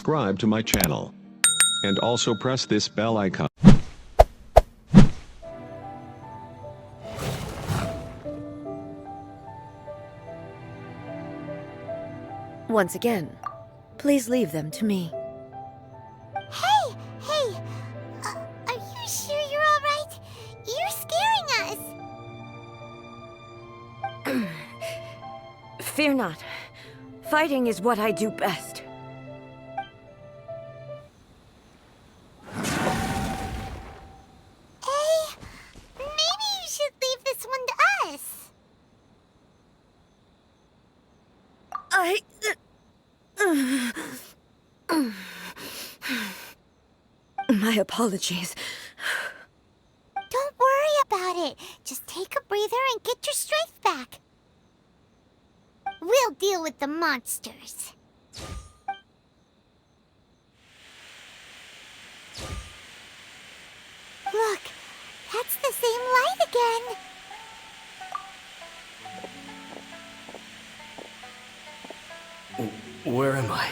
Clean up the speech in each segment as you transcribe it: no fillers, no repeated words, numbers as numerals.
subscribe to my channel. And also press this bell icon. Once again, please leave them to me. Hey! Are you sure you're alright? You're scaring us! Fear not. Fighting is what I do best. Hey, maybe you should leave this one to us. My apologies. Don't worry about it. Just take a breather and get your strength back. We'll deal with the monsters. Look, that's the same light again. Where am I?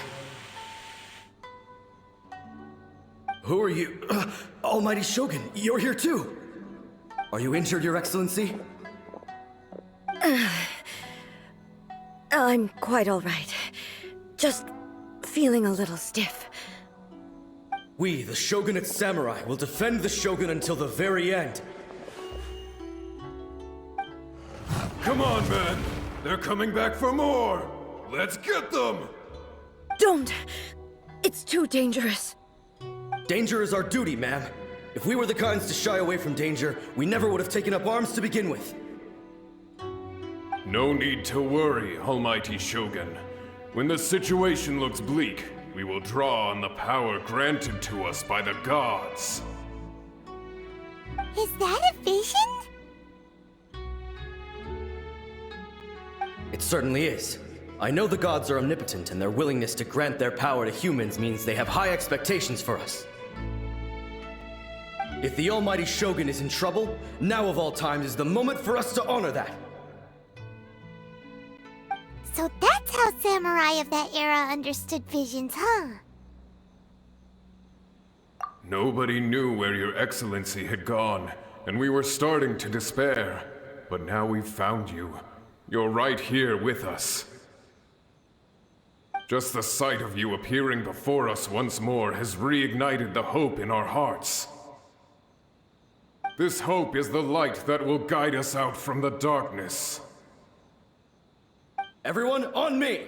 Who are you? Almighty Shogun, you're here too! Are you injured, Your Excellency? I'm quite all right. Just feeling a little stiff. We, the Shogunate Samurai, will defend the Shogun until the very end. Come on, man! They're coming back for more! Let's get them! Don't! It's too dangerous. Danger is our duty, ma'am. If we were the kinds to shy away from danger, we never would have taken up arms to begin with. No need to worry, Almighty Shogun. When the situation looks bleak, we will draw on the power granted to us by the gods. Is that a vision? It certainly is. I know the gods are omnipotent, and their willingness to grant their power to humans means they have high expectations for us. If the Almighty Shogun is in trouble, now of all times is the moment for us to honor that. So that's how samurai of that era understood visions, huh? Nobody knew where Your Excellency had gone, and we were starting to despair. But now we've found you. You're right here with us. Just the sight of you appearing before us once more has reignited the hope in our hearts. This hope is the light that will guide us out from the darkness. Everyone, on me!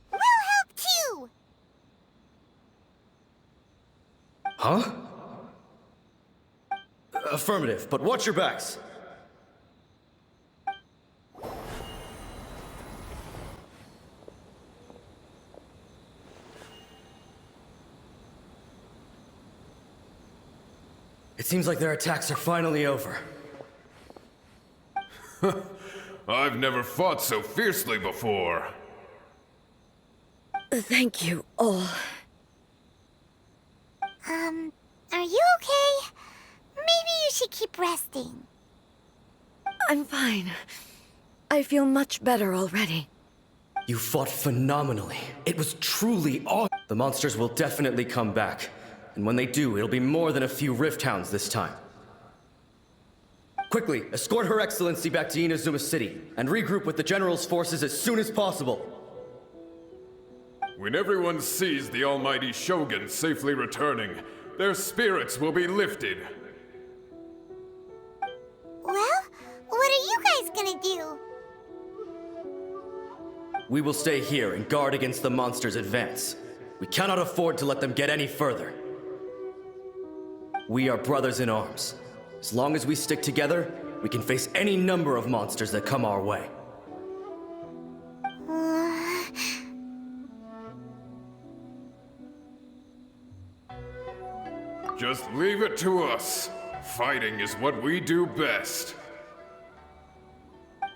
We'll help too! Huh? Affirmative, but watch your backs. It seems like their attacks are finally over. I've never fought so fiercely before. Thank you all. Are you okay? Maybe you should keep resting. I'm fine. I feel much better already. You fought phenomenally. It was truly awesome. The monsters will definitely come back. And when they do, it'll be more than a few Rift Hounds this time. Quickly, escort Her Excellency back to Inazuma City, and regroup with the General's forces as soon as possible. When everyone sees the Almighty Shogun safely returning, their spirits will be lifted. Well, what are you guys gonna do? We will stay here and guard against the monsters' advance. We cannot afford to let them get any further. We are brothers in arms. As long as we stick together, we can face any number of monsters that come our way. Just leave it to us. Fighting is what we do best.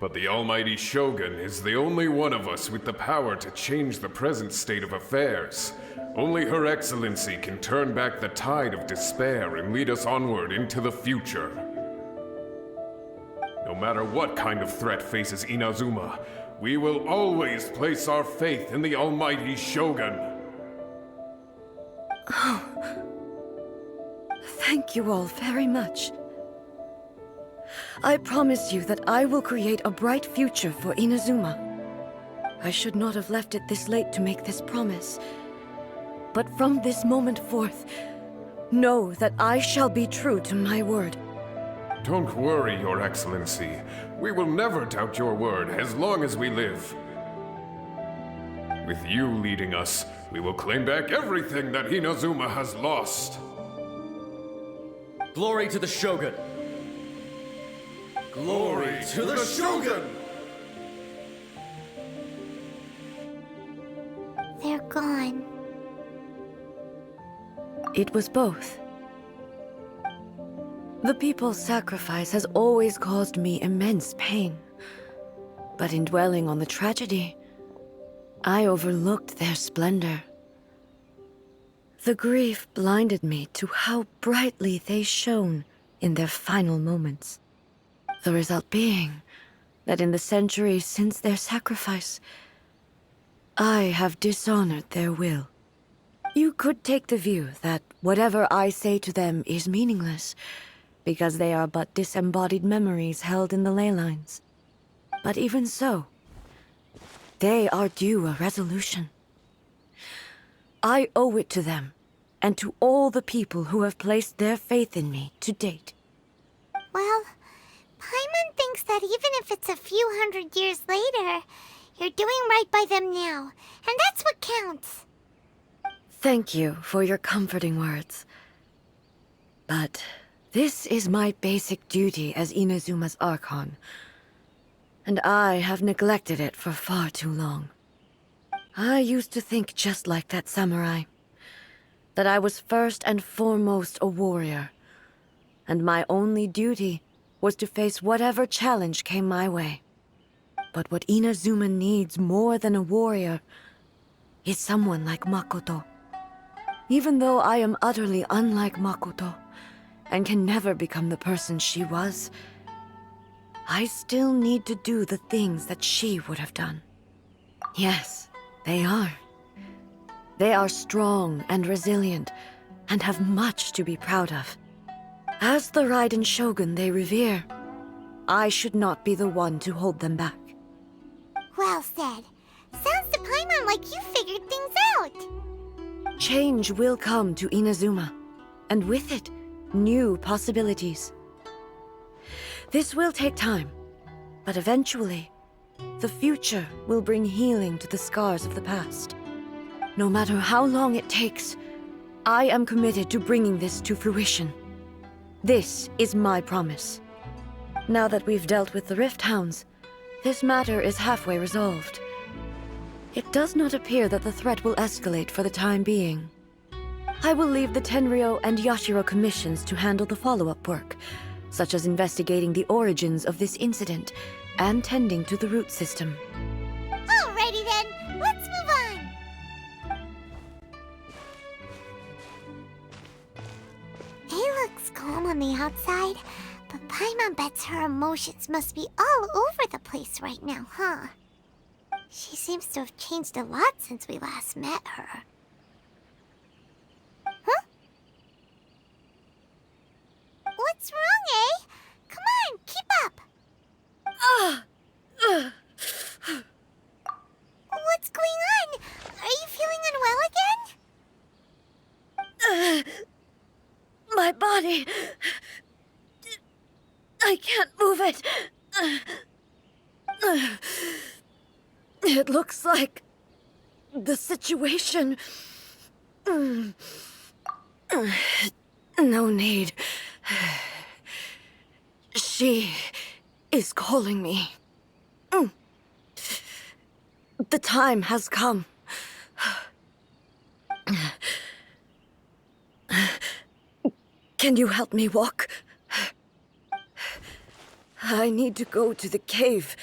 But the Almighty Shogun is the only one of us with the power to change the present state of affairs. Only Her Excellency can turn back the tide of despair and lead us onward into the future. No matter what kind of threat faces Inazuma, We will always place our faith in the almighty Shogun. Thank you all very much. I promise you that I will create a bright future for Inazuma. I should not have left it this late to make this promise. But from this moment forth, know that I shall be true to my word. Don't worry, Your Excellency. We will never doubt your word as long as we live. With you leading us, we will claim back everything that Inazuma has lost. Glory to the Shogun! Glory to the Shogun! They're gone. It was both. The people's sacrifice has always caused me immense pain. But in dwelling on the tragedy, I overlooked their splendor. The grief blinded me to how brightly they shone in their final moments. The result being that in the centuries since their sacrifice, I have dishonored their will. You could take the view that whatever I say to them is meaningless, because they are but disembodied memories held in the ley lines. But even so, they are due a resolution. I owe it to them, and to all the people who have placed their faith in me to date. Well, Paimon thinks that even if it's a few hundred years later, you're doing right by them now, and that's what counts. Thank you for your comforting words. But this is my basic duty as Inazuma's Archon, and I have neglected it for far too long. I used to think just like that samurai, that I was first and foremost a warrior, and my only duty was to face whatever challenge came my way. But what Inazuma needs more than a warrior is someone like Makoto. Even though I am utterly unlike Makoto, and can never become the person she was, I still need to do the things that she would have done. Yes, they are. They are strong and resilient, and have much to be proud of. As the Raiden Shogun they revere, I should not be the one to hold them back. Well said. Sounds to Paimon like you figured things out. Change will come to Inazuma, and with it, new possibilities. This will take time, but eventually, the future will bring healing to the scars of the past. No matter how long it takes, I am committed to bringing this to fruition. This is my promise. Now that we've dealt with the Rift Hounds, this matter is halfway resolved. It does not appear that the threat will escalate for the time being. I will leave the Tenryo and Yashiro commissions to handle the follow-up work, such as investigating the origins of this incident and tending to the root system. Alrighty then, let's move on. It looks calm on the outside, but Paimon bets her emotions must be all over the place right now, huh? She seems to have changed a lot since we last met her. Huh? What's wrong, eh? Come on, keep up! What's going on? Are you feeling unwell again? My body... I can't move it. It looks like the situation... No need. She is calling me. The time has come. Can you help me walk? I need to go to the cave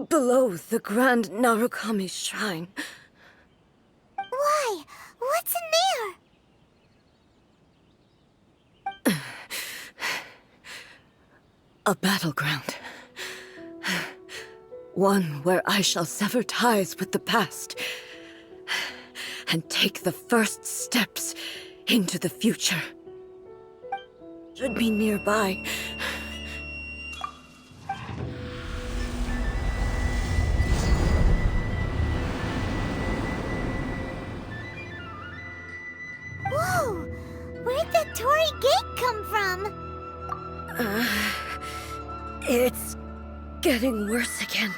below the Grand Narukami Shrine. Why? What's in there? A battleground. One where I shall sever ties with the past and take the first steps into the future. Should be nearby. Whoa! Where'd the Torii Gate come from? It's getting worse again.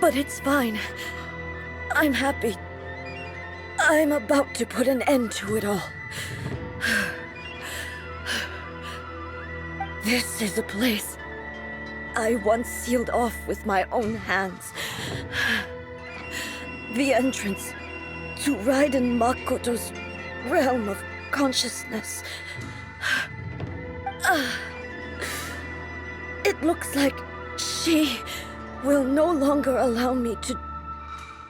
But it's fine. I'm happy. I'm about to put an end to it all. This is a place I once sealed off with my own hands. The entrance to Raiden Makoto's realm of consciousness. It looks like she will no longer allow me to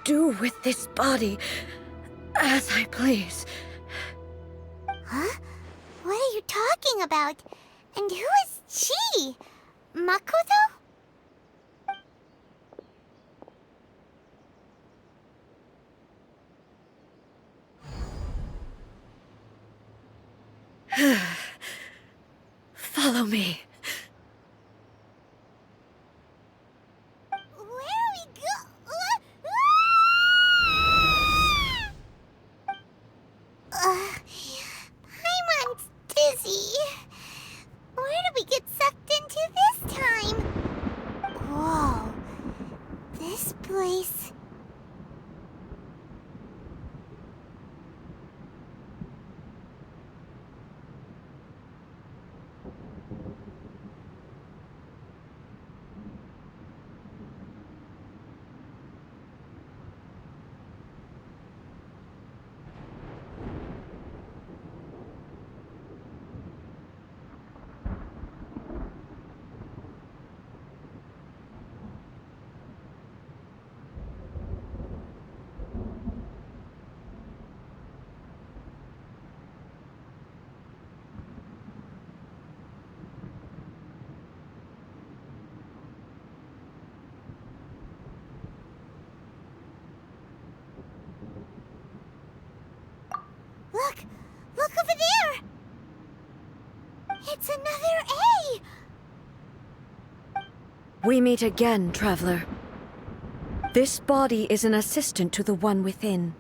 do with this body as I please. Huh? What are you talking about? And who is she? Makoto? Follow me. Where are we Paimon's dizzy. Where did we get sucked into this time? Whoa. This place... Look! Look over there! It's another A! We meet again, traveler. This body is an assistant to the one within,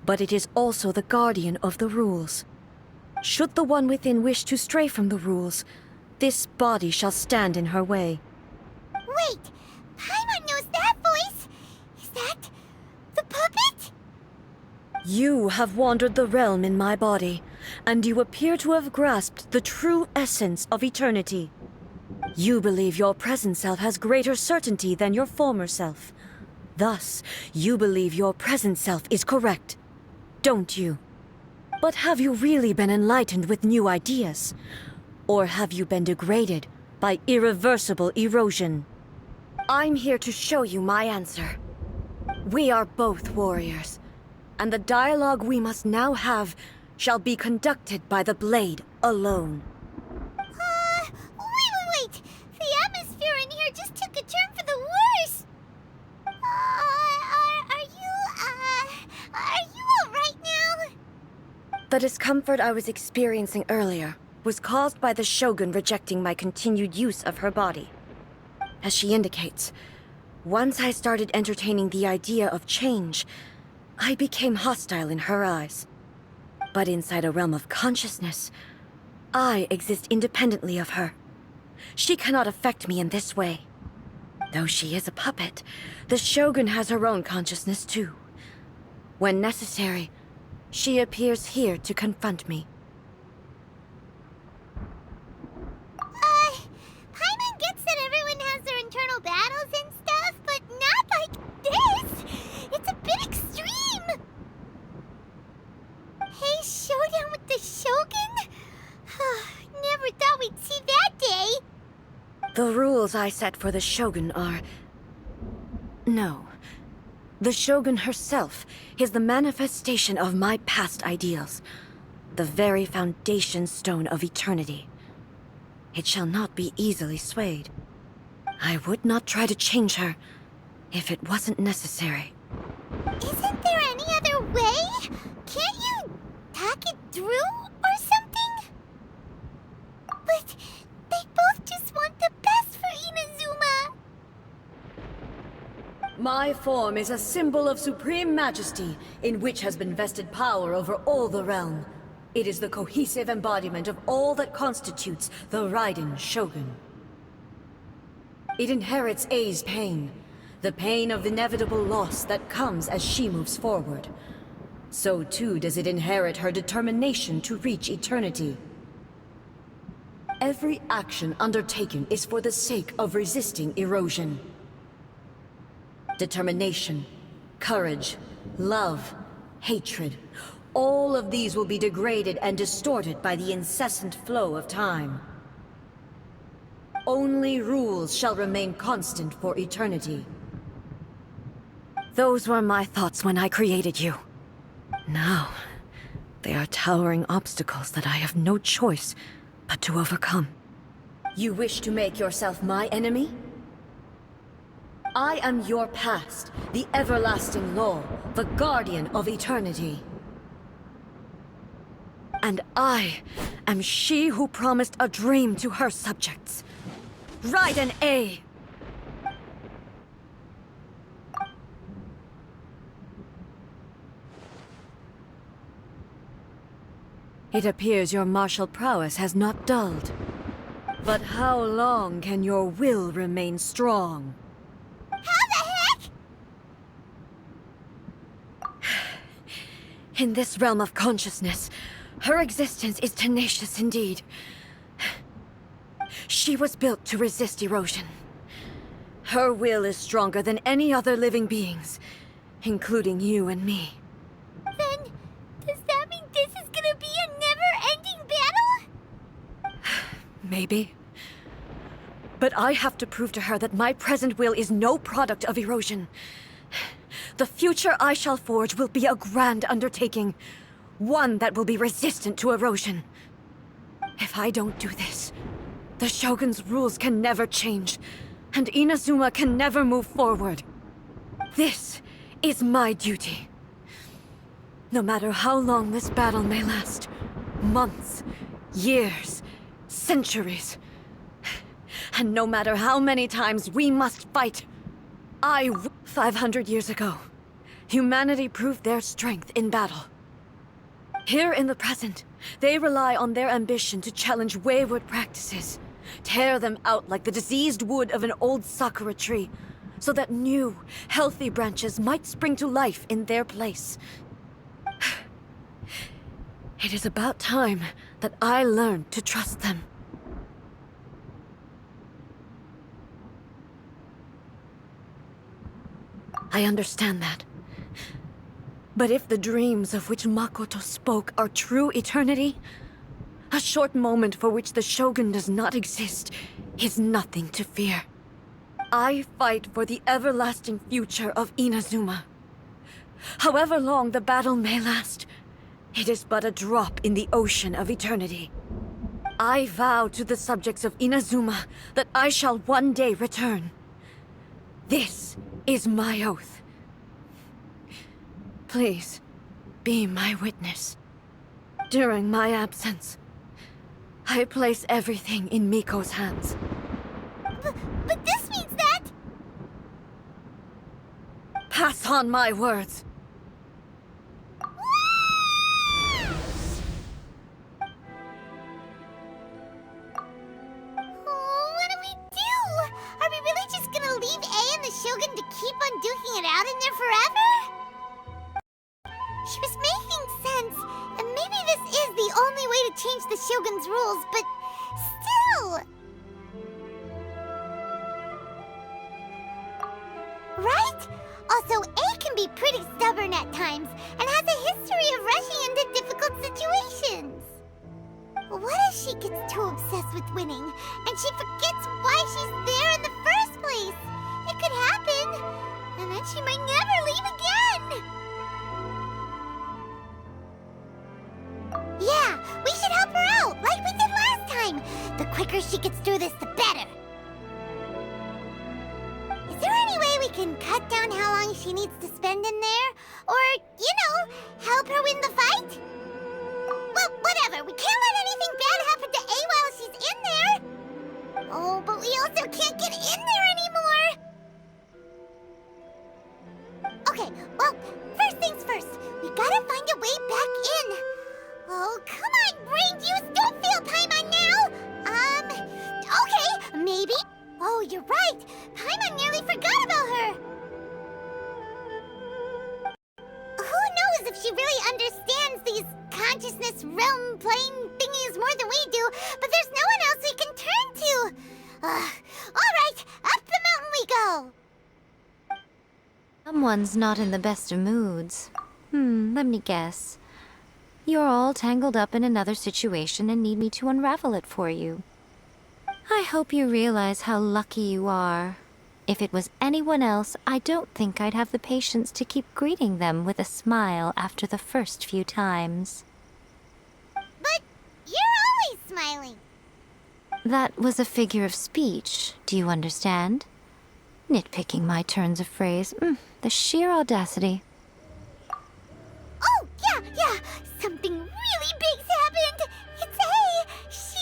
but it is also the guardian of the rules. Should the one within wish to stray from the rules, this body shall stand in her way. Wait! Paimon knows that voice! Is that... the puppet? You have wandered the realm in my body, and you appear to have grasped the true essence of eternity. You believe your present self has greater certainty than your former self. Thus, you believe your present self is correct, don't you? But have you really been enlightened with new ideas? Or have you been degraded by irreversible erosion? I'm here to show you my answer. We are both warriors, and the dialogue we must now have shall be conducted by the blade alone. Wait! The atmosphere in here just took a turn for the worse! Are you alright now? The discomfort I was experiencing earlier was caused by the Shogun rejecting my continued use of her body. As she indicates, once I started entertaining the idea of change, I became hostile in her eyes. But inside a realm of consciousness, I exist independently of her. She cannot affect me in this way. Though she is a puppet, the Shogun has her own consciousness too. When necessary, she appears here to confront me. Paimon gets that everyone has their internal battles and stuff, but not like this! It's a bit extreme! Hey, showdown with the Shogun? Never thought we'd see that day! The rules I set for the Shogun are... No. The Shogun herself is the manifestation of my past ideals. The very foundation stone of eternity. It shall not be easily swayed. I would not try to change her if it wasn't necessary. Isn't there any other way? Can't you talk it through or something? But they both just want the best for Inazuma. My form is a symbol of supreme majesty, in which has been vested power over all the realm. It is the cohesive embodiment of all that constitutes the Raiden Shogun. It inherits Ei's pain, the pain of inevitable loss that comes as she moves forward. So too does it inherit her determination to reach eternity. Every action undertaken is for the sake of resisting erosion. Determination, courage, love, hatred, all of these will be degraded and distorted by the incessant flow of time. Only rules shall remain constant for eternity. Those were my thoughts when I created you. Now, they are towering obstacles that I have no choice but to overcome. You wish to make yourself my enemy? I am your past, the everlasting law, the guardian of eternity. And I am she who promised a dream to her subjects. Raiden A! It appears your martial prowess has not dulled. But how long can your will remain strong? How the heck? In this realm of consciousness, her existence is tenacious indeed. She was built to resist erosion. Her will is stronger than any other living being's, including you and me. Then, does that mean this is gonna be a never-ending battle? Maybe. But I have to prove to her that my present will is no product of erosion. The future I shall forge will be a grand undertaking, one that will be resistant to erosion. If I don't do this, the Shogun's rules can never change, and Inazuma can never move forward. This is my duty. No matter how long this battle may last, months, years, centuries, and no matter how many times we must fight, 500 years ago, humanity proved their strength in battle. Here in the present, they rely on their ambition to challenge wayward practices, tear them out like the diseased wood of an old sakura tree, so that new, healthy branches might spring to life in their place. It is about time that I learned to trust them. I understand that. But if the dreams of which Makoto spoke are true eternity, a short moment for which the Shogun does not exist is nothing to fear. I fight for the everlasting future of Inazuma. However long the battle may last, it is but a drop in the ocean of eternity. I vow to the subjects of Inazuma that I shall one day return. This is my oath. Please, be my witness. During my absence, I place everything in Miko's hands. But this means that... Pass on my words. What do we do? Are we really just gonna leave A and the Shogun to keep on duking it out in there forever? She was making sense, and maybe this is the only way to change the Shogun's rules, but still... Right? Also, A can be pretty stubborn at times, and has a history of rushing into difficult situations. What if she gets too obsessed with winning, and she forgets why she's there in the first place? It could happen, and then she might never leave again! Yeah, we should help her out, like we did last time! The quicker she gets through this, the better! cut down how long she needs to spend in there? Or, help her win the fight? Well, whatever. We can't let anything bad happen to A while she's in there. Oh, but we also can't get in there anymore. Okay, well, first things first. We gotta find a way back in. Oh, come on, brain juice. Don't feel Paimon now. Okay, maybe. Oh, you're right. Paimon nearly forgot about her. Who knows if she really understands these consciousness realm plane thingies more than we do, but there's no one else we can turn to. All right, up the mountain we go. Someone's not in the best of moods. Let me guess. You're all tangled up in another situation and need me to unravel it for you. I hope you realize how lucky you are. If it was anyone else, I don't think I'd have the patience to keep greeting them with a smile after the first few times. But you're always smiling. That was a figure of speech, do you understand? Nitpicking my turns of phrase. The sheer audacity. Oh, yeah. Something really big's happened. It's A. She...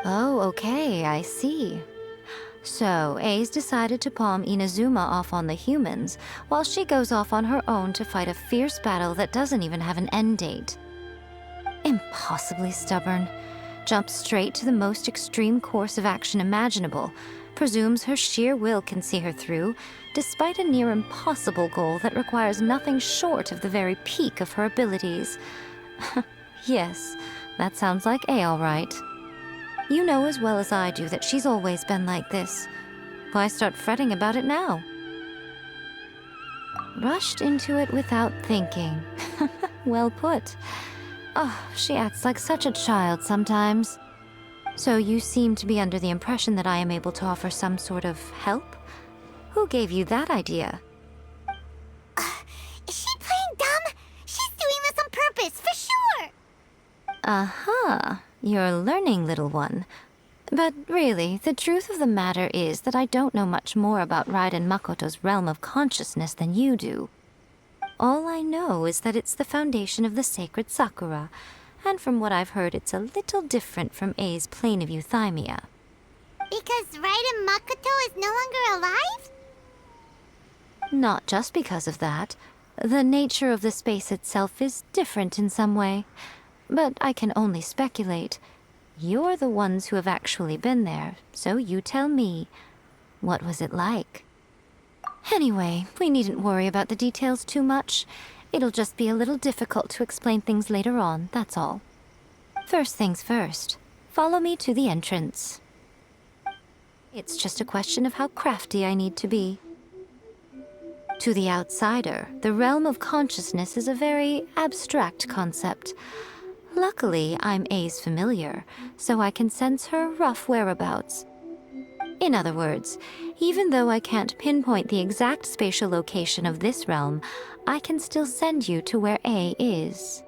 Oh, okay, I see. So, A's decided to palm Inazuma off on the humans, while she goes off on her own to fight a fierce battle that doesn't even have an end date. Impossibly stubborn. Jumps straight to the most extreme course of action imaginable, presumes her sheer will can see her through, despite a near impossible goal that requires nothing short of the very peak of her abilities. Yes, that sounds like A all right. You know as well as I do that she's always been like this. Why start fretting about it now? Rushed into it without thinking. Well put. Oh, she acts like such a child sometimes. So you seem to be under the impression that I am able to offer some sort of help? Who gave you that idea? Is she playing dumb? She's doing this on purpose, for sure. Uh-huh. You're learning, little one. But really, the truth of the matter is that I don't know much more about Raiden Makoto's realm of consciousness than you do. All I know is that it's the foundation of the sacred Sakura, and from what I've heard, it's a little different from A's plane of euthymia. Because Raiden Makoto is no longer alive? Not just because of that. The nature of the space itself is different in some way. But I can only speculate. You're the ones who have actually been there, so you tell me. What was it like? Anyway, we needn't worry about the details too much. It'll just be a little difficult to explain things later on, that's all. First things first, follow me to the entrance. It's just a question of how crafty I need to be. To the outsider, the realm of consciousness is a very abstract concept. Luckily, I'm A's familiar, so I can sense her rough whereabouts. In other words, even though I can't pinpoint the exact spatial location of this realm, I can still send you to where A is.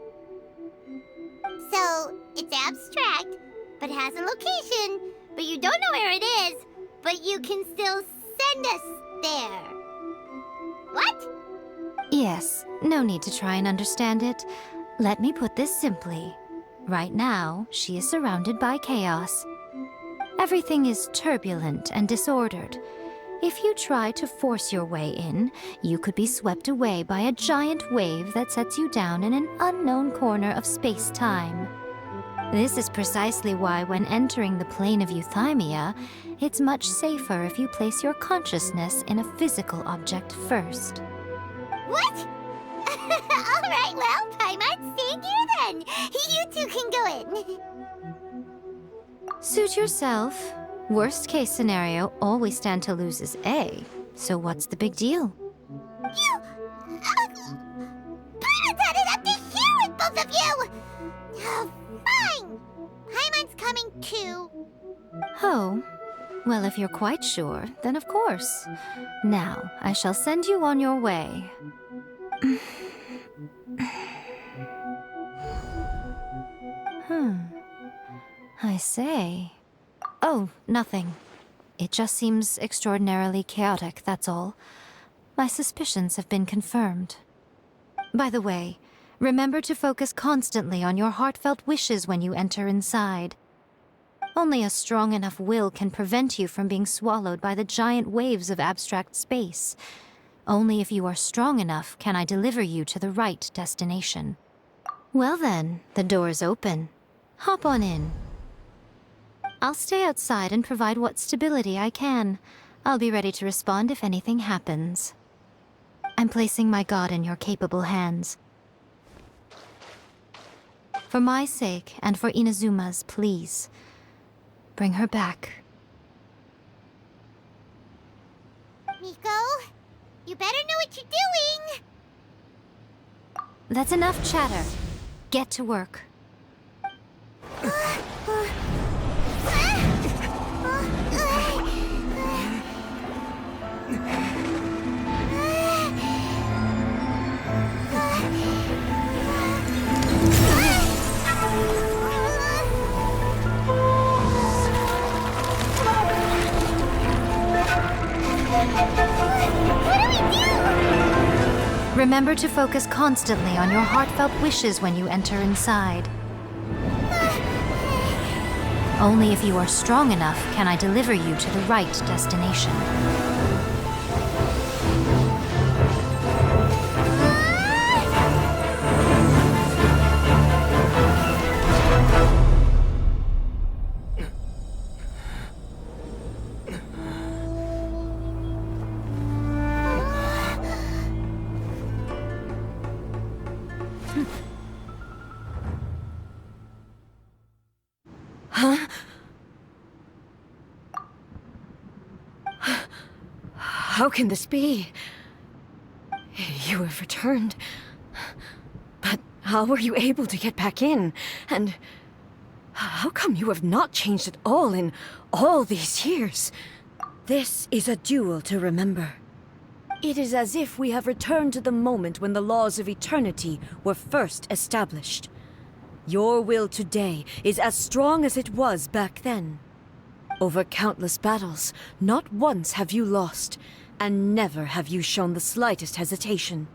So, it's abstract, but has a location, but you don't know where it is, but you can still send us there. What? Yes, no need to try and understand it. Let me put this simply. Right now, she is surrounded by chaos. Everything is turbulent and disordered. If you try to force your way in, you could be swept away by a giant wave that sets you down in an unknown corner of space-time. This is precisely why when entering the plane of euthymia, it's much safer if you place your consciousness in a physical object first. What? Alright, well, Paimon, stay here then. You two can go in. Suit yourself. Worst case scenario, all we stand to lose is A. So what's the big deal? You... Paimon's had it up to here with both of you! Fine! Paimon's coming too. Oh. Well, if you're quite sure, then of course. Now, I shall send you on your way. I say... Oh, nothing. It just seems extraordinarily chaotic, that's all. My suspicions have been confirmed. By the way, remember to focus constantly on your heartfelt wishes when you enter inside. Only a strong enough will can prevent you from being swallowed by the giant waves of abstract space. Only if you are strong enough can I deliver you to the right destination. Well then, the door's open. Hop on in. I'll stay outside and provide what stability I can. I'll be ready to respond if anything happens. I'm placing my god in your capable hands. For my sake, and for Inazuma's, please. Bring her back. Miko, you better know what you're doing! That's enough chatter. Get to work. Remember to focus constantly on your heartfelt wishes when you enter inside. Only if you are strong enough can I deliver you to the right destination. How can this be? You have returned. But how were you able to get back in? And how come you have not changed at all in all these years? This is a duel to remember. It is as if we have returned to the moment when the laws of eternity were first established. Your will today is as strong as it was back then. Over countless battles, not once have you lost, and never have you shown the slightest hesitation.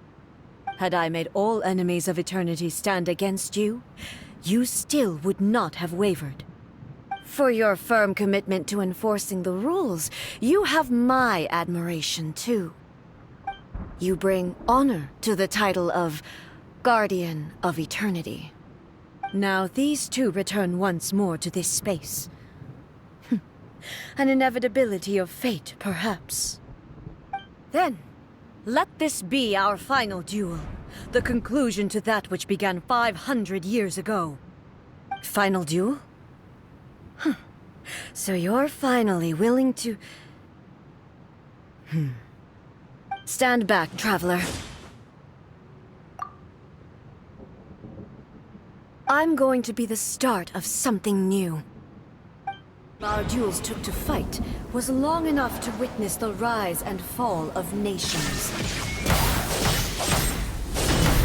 Had I made all enemies of eternity stand against you, you still would not have wavered. For your firm commitment to enforcing the rules, you have my admiration too. You bring honor to the title of Guardian of Eternity. Now these two return once more to this space. An inevitability of fate, perhaps. Then, let this be our final duel, the conclusion to that which began 500 years ago. Final duel? So you're finally willing to... Stand back, traveler. I'm going to be the start of something new. Our duels took to fight was long enough to witness the rise and fall of nations.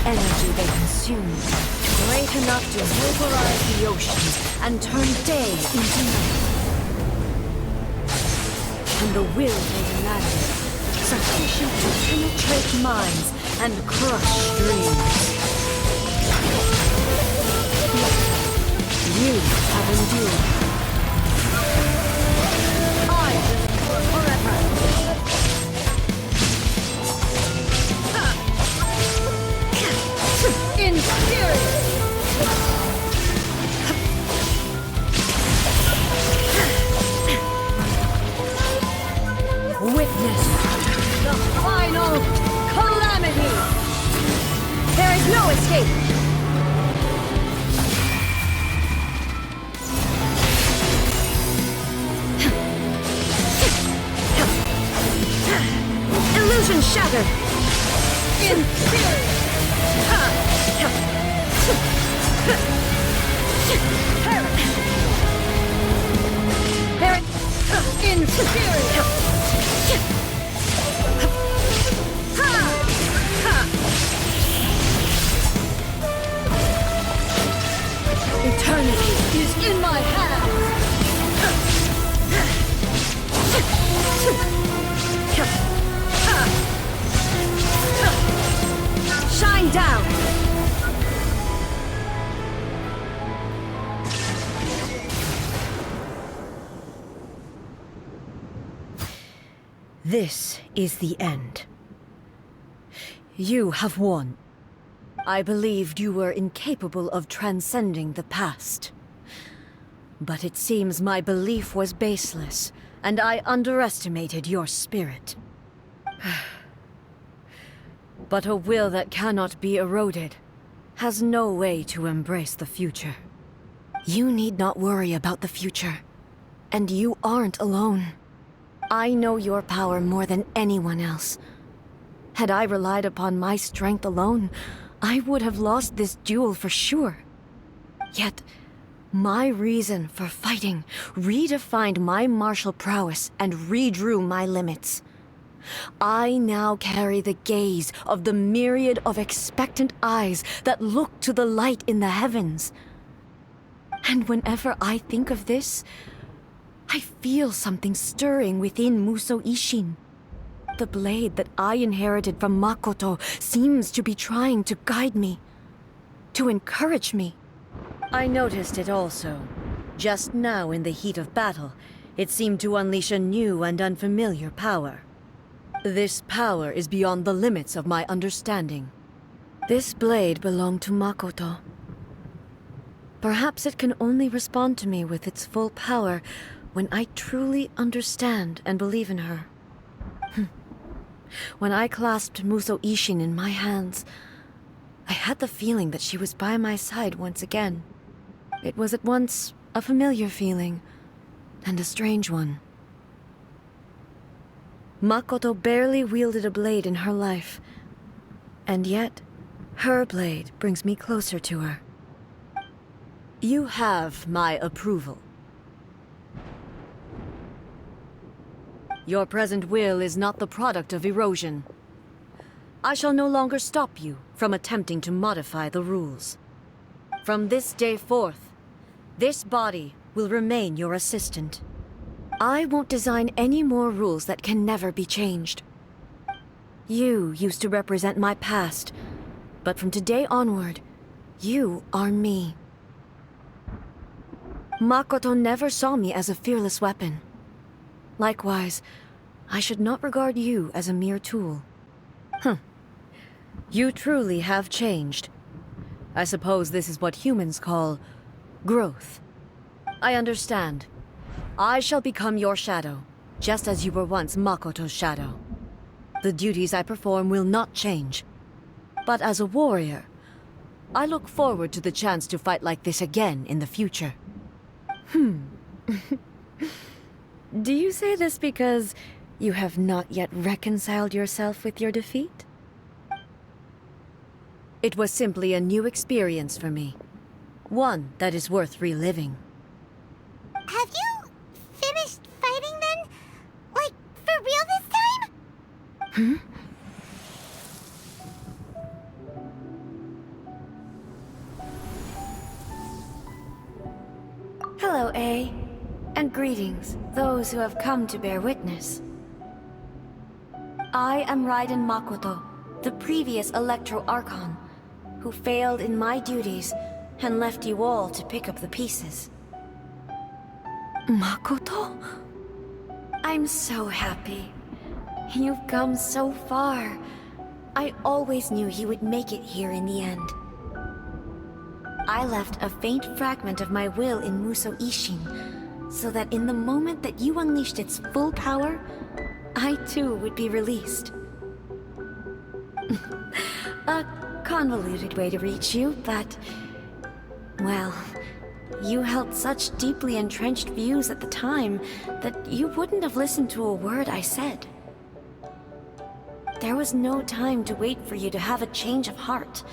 Energy they consumed, great enough to vaporize the oceans and turn day into night. And the will they demanded, sufficient to penetrate minds and crush dreams. You have endured. I will endure forever. Inferior! Witness the final calamity! There is no escape! Illusion shattered! Inferior! Inferior! Eternity is in my hands! Shine down! This is the end. You have won. I believed you were incapable of transcending the past. But it seems my belief was baseless, and I underestimated your spirit. But a will that cannot be eroded has no way to embrace the future. You need not worry about the future, and you aren't alone. I know your power more than anyone else. Had I relied upon my strength alone, I would have lost this duel for sure. Yet, my reason for fighting redefined my martial prowess and redrew my limits. I now carry the gaze of the myriad of expectant eyes that look to the light in the heavens. And whenever I think of this, I feel something stirring within Musou Ishin. The blade that I inherited from Makoto seems to be trying to guide me, to encourage me. I noticed it also. Just now in the heat of battle, it seemed to unleash a new and unfamiliar power. This power is beyond the limits of my understanding. This blade belonged to Makoto. Perhaps it can only respond to me with its full power when I truly understand and believe in her. When I clasped Musou Ishin in my hands, I had the feeling that she was by my side once again. It was at once a familiar feeling and a strange one. Makoto barely wielded a blade in her life, and yet her blade brings me closer to her. You have my approval. Your present will is not the product of erosion. I shall no longer stop you from attempting to modify the rules. From this day forth, this body will remain your assistant. I won't design any more rules that can never be changed. You used to represent my past, but from today onward, you are me. Makoto never saw me as a fearless weapon. Likewise, I should not regard you as a mere tool. You truly have changed. I suppose this is what humans call growth. I understand. I shall become your shadow, just as you were once Makoto's shadow. The duties I perform will not change. But as a warrior, I look forward to the chance to fight like this again in the future. Do you say this because you have not yet reconciled yourself with your defeat? It was simply a new experience for me. One that is worth reliving. Have you finished fighting then? Like, for real this time? Hello, A. And greetings, those who have come to bear witness. I am Raiden Makoto, the previous Electro Archon, who failed in my duties and left you all to pick up the pieces. Makoto? I'm so happy. You've come so far. I always knew you would make it here in the end. I left a faint fragment of my will in Musou Ishin, so that in the moment that you unleashed its full power, I too would be released. A convoluted way to reach you, but... well, you held such deeply entrenched views at the time that you wouldn't have listened to a word I said. There was no time to wait for you to have a change of heart.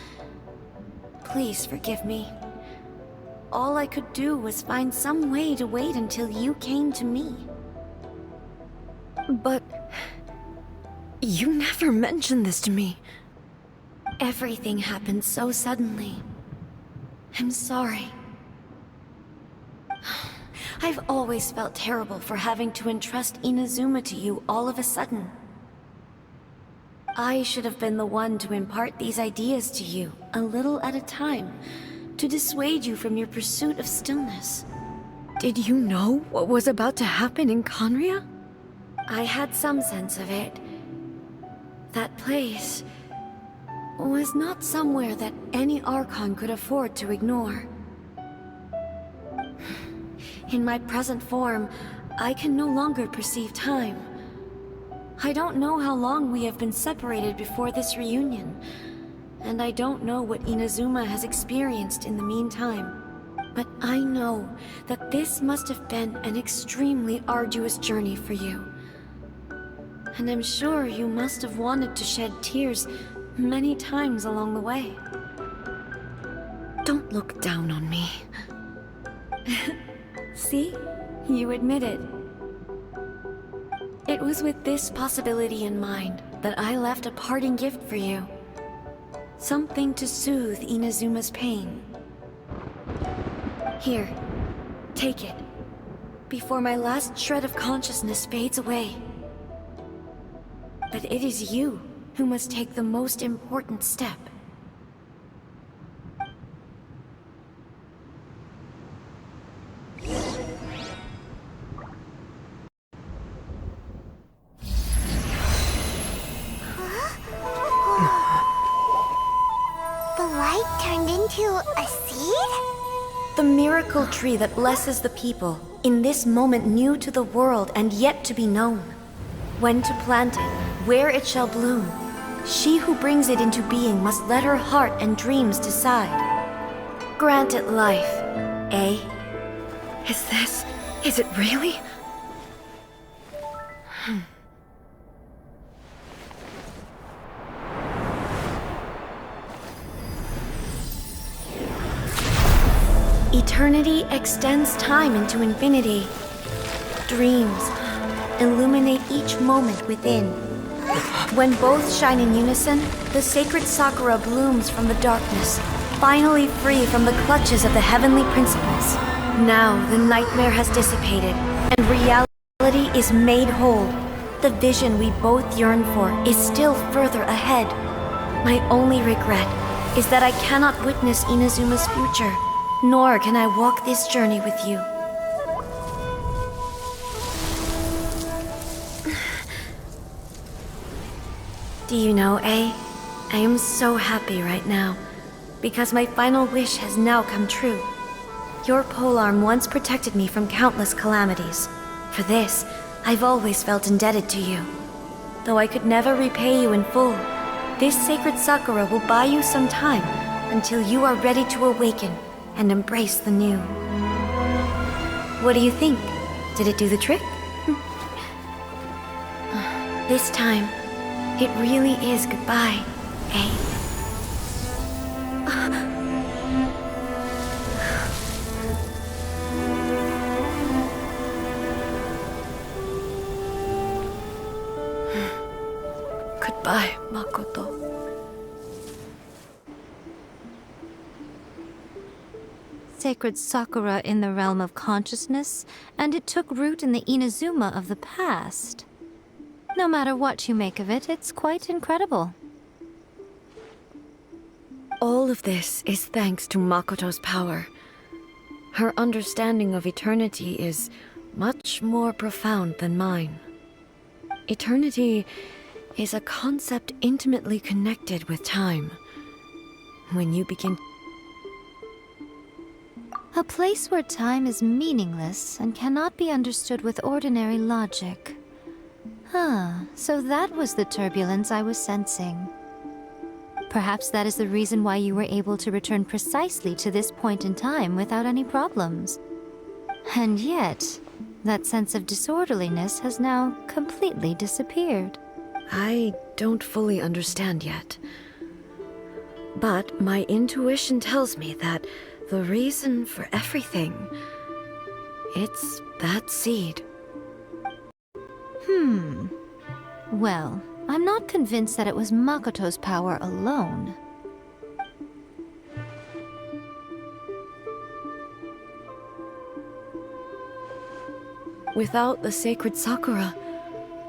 Please forgive me. All I could do was find some way to wait until you came to me. But... you never mentioned this to me. Everything happened so suddenly. I'm sorry. I've always felt terrible for having to entrust Inazuma to you all of a sudden. I should have been the one to impart these ideas to you, a little at a time, to dissuade you from your pursuit of stillness. Did you know what was about to happen in Conria? I had some sense of it. That place was not somewhere that any Archon could afford to ignore. In my present form, I can no longer perceive time. I don't know how long we have been separated before this reunion, and I don't know what Inazuma has experienced in the meantime. But I know that this must have been an extremely arduous journey for you. And I'm sure you must have wanted to shed tears many times along the way. Don't look down on me. See? You admit it. It was with this possibility in mind that I left a parting gift for you. Something to soothe Inazuma's pain. Here, take it, before my last shred of consciousness fades away. But it is you who must take the most important step. The light turned into a seed? The miracle tree that blesses the people, in this moment new to the world and yet to be known. When to plant it, where it shall bloom. She who brings it into being must let her heart and dreams decide. Grant it life, eh? Is it really? Eternity extends time into infinity. Dreams illuminate each moment within. When both shine in unison, the sacred Sakura blooms from the darkness, finally free from the clutches of the heavenly principles. Now the nightmare has dissipated, and reality is made whole. The vision we both yearn for is still further ahead. My only regret is that I cannot witness Inazuma's future, nor can I walk this journey with you. Do you know, I am so happy right now, because my final wish has now come true. Your polearm once protected me from countless calamities. For this, I've always felt indebted to you. Though I could never repay you in full, this sacred Sakura will buy you some time until you are ready to awaken and embrace the new. What do you think? Did it do the trick? This time, it really is goodbye, eh? Goodbye, Makoto. Sacred Sakura in the realm of consciousness, and it took root in the Inazuma of the past. No matter what you make of it, it's quite incredible. All of this is thanks to Makoto's power. Her understanding of eternity is much more profound than mine. Eternity is a concept intimately connected with time. When you begin... A place where time is meaningless and cannot be understood with ordinary logic. So that was the turbulence I was sensing. Perhaps that is the reason why you were able to return precisely to this point in time without any problems. And yet, that sense of disorderliness has now completely disappeared. I don't fully understand yet. But my intuition tells me that the reason for everything, it's that seed. Well, I'm not convinced that it was Makoto's power alone. Without the sacred Sakura,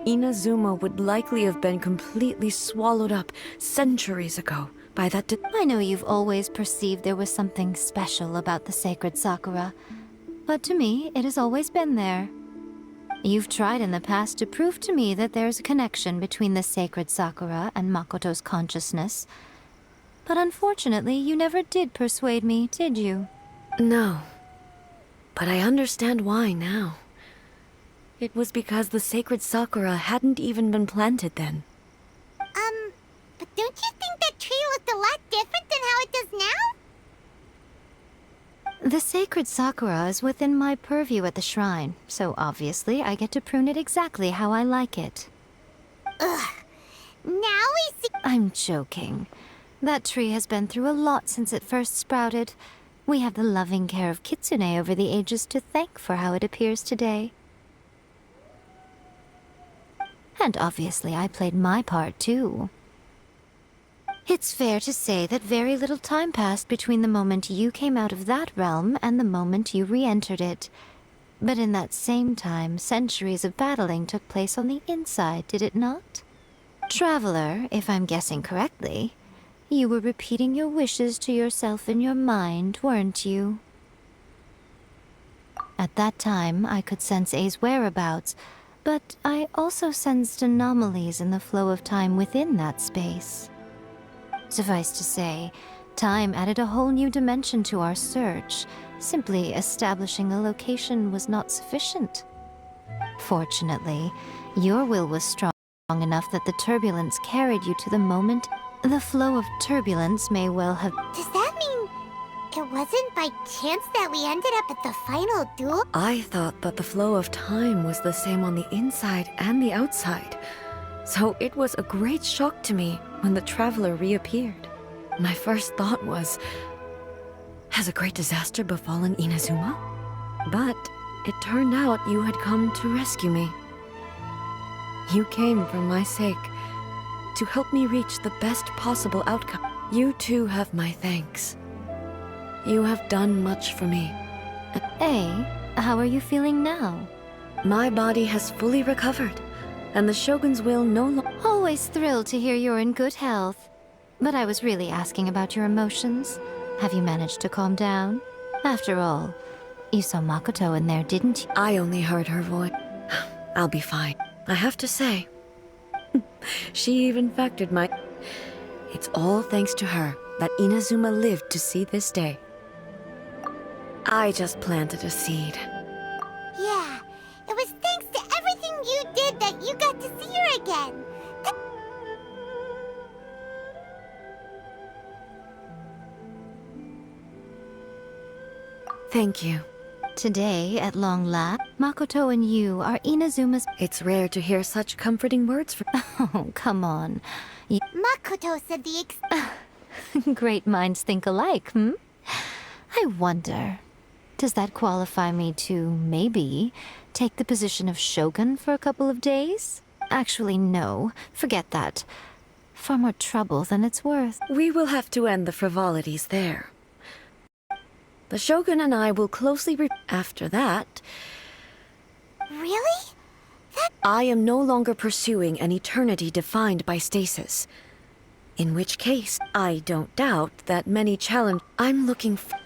Inazuma would likely have been completely swallowed up centuries ago by that I know you've always perceived there was something special about the sacred Sakura, but to me, it has always been there. You've tried in the past to prove to me that there's a connection between the sacred Sakura and Makoto's consciousness, but unfortunately, you never did persuade me, did you? No, but I understand why now. It was because the sacred Sakura hadn't even been planted then. But don't you think that tree looked a lot different than how it does now? The sacred Sakura is within my purview at the shrine, so obviously I get to prune it exactly how I like it. Ugh. Now we see. I'm joking. That tree has been through a lot since it first sprouted. We have the loving care of Kitsune over the ages to thank for how it appears today. And obviously I played my part too. It's fair to say that very little time passed between the moment you came out of that realm and the moment you re-entered it. But in that same time, centuries of battling took place on the inside, did it not? Traveler, if I'm guessing correctly, you were repeating your wishes to yourself in your mind, weren't you? At that time, I could sense A's whereabouts, but I also sensed anomalies in the flow of time within that space. Suffice to say, time added a whole new dimension to our search. Simply establishing a location was not sufficient. Fortunately, your will was strong enough that the turbulence carried you to the moment. The flow of turbulence may well have... Does that mean it wasn't by chance that we ended up at the final duel? I thought that the flow of time was the same on the inside and the outside. So it was a great shock to me when the traveler reappeared. My first thought was, has a great disaster befallen Inazuma? But it turned out you had come to rescue me. You came for my sake, to help me reach the best possible outcome. You too have my thanks. You have done much for me. A, how are you feeling now? My body has fully recovered, and the Shogun's will no longer... Always thrilled to hear you're in good health. But I was really asking about your emotions. Have you managed to calm down? After all, you saw Makoto in there, didn't you? I only heard her voice. I'll be fine. I have to say. She even factored my... It's all thanks to her that Inazuma lived to see this day. I just planted a seed. Yeah, it was thanks to everything you did that you got to see her again. Thank you. Today, at long last, Makoto and you are Inazuma's... It's rare to hear such comforting words from... Oh, come on. Makoto said Great minds think alike, hmm? I wonder, does that qualify me to, maybe, take the position of Shogun for a couple of days? Actually, no. Forget that. Far more trouble than it's worth. We will have to end the frivolities there. The Shogun and I will closely after that... Really? I am no longer pursuing an eternity defined by stasis. In which case, I don't doubt that many challenge... I'm looking for...